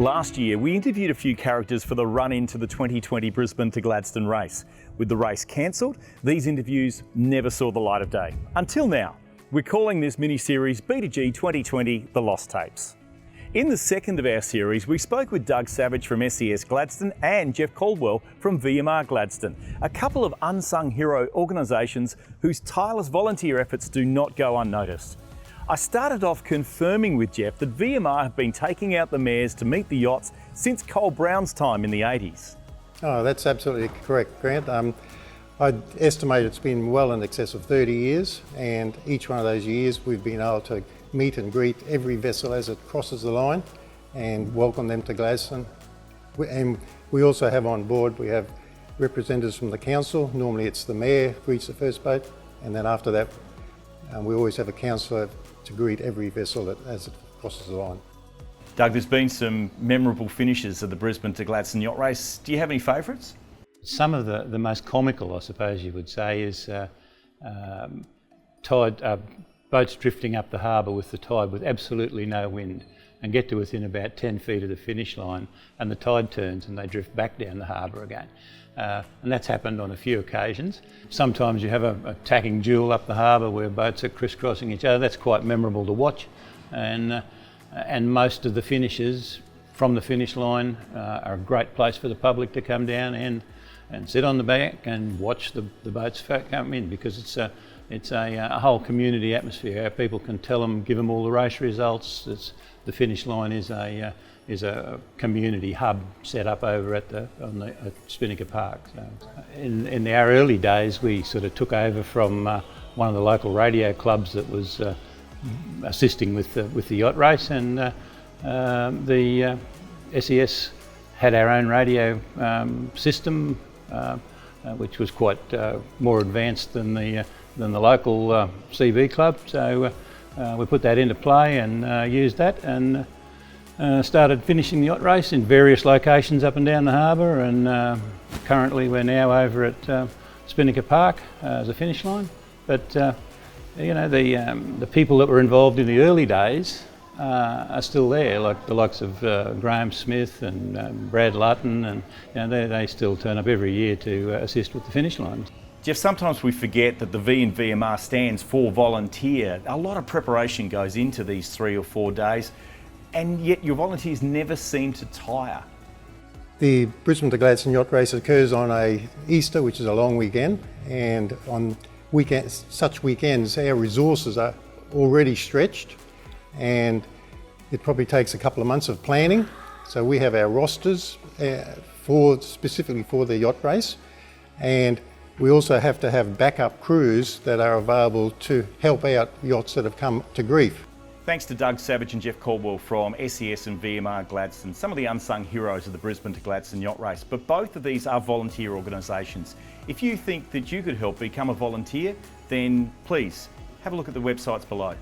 Last year, we interviewed a few characters for the run-in to the 2020 Brisbane to Gladstone race. With the race cancelled, these interviews never saw the light of day. Until now. We're calling this mini-series B2G 2020 The Lost Tapes. In the second of our series, we spoke with Doug Savage from SES Gladstone and Jeff Caldwell from VMR Gladstone, a couple of unsung hero organisations whose tireless volunteer efforts do not go unnoticed. I started off confirming with Jeff that VMR have been taking out the mares to meet the yachts since Cole Brown's time in the 80s. Oh, that's absolutely correct, Grant. I'd estimate it's been well in excess of 30 years, and each one of those years we've been able to meet and greet every vessel as it crosses the line and welcome them to Gladstone. And we also have on board, we have representatives from the council. Normally it's the mayor greets the first boat, and then after that we always have a councillor to greet every vessel as it crosses the line. Doug, there's been some memorable finishes of the Brisbane to Gladstone Yacht Race. Do you have any favourites? Some of the most comical, I suppose you would say, is boats drifting up the harbour with the tide with absolutely no wind and get to within about 10 feet of the finish line, and the tide turns and they drift back down the harbour again. And that's happened on a few occasions. Sometimes you have a tacking duel up the harbour where boats are crisscrossing each other. That's quite memorable to watch. And most of the finishes from the finish line are a great place for the public to come down and sit on the bank and watch the boats come in, because it's a whole community atmosphere. People can tell them, give them all the race results. The finish line is a community hub set up over at Spinnaker Park. So in our early days, we sort of took over from one of the local radio clubs that was assisting with the yacht race, and the SES had our own radio system, which was quite more advanced than the local CV club. So we put that into play and used that, and started finishing the yacht race in various locations up and down the harbour, and currently we're now over at Spinnaker Park as a finish line. But you know, the people that were involved in the early days are still there, like the likes of Graham Smith and Brad Lutton, and you know, they still turn up every year to assist with the finish line. Jeff, sometimes we forget that the V in VMR stands for volunteer. A lot of preparation goes into these 3 or 4 days, and yet your volunteers never seem to tire. The Brisbane to Gladstone Yacht Race occurs on Easter, which is a long weekend, and on such weekends our resources are already stretched, and it probably takes a couple of months of planning. So we have our rosters specifically for the yacht race, and we also have to have backup crews that are available to help out yachts that have come to grief. Thanks to Doug Savage and Jeff Caldwell from SES and VMR Gladstone, some of the unsung heroes of the Brisbane to Gladstone Yacht Race. But both of these are volunteer organisations. If you think that you could help become a volunteer, then please have a look at the websites below.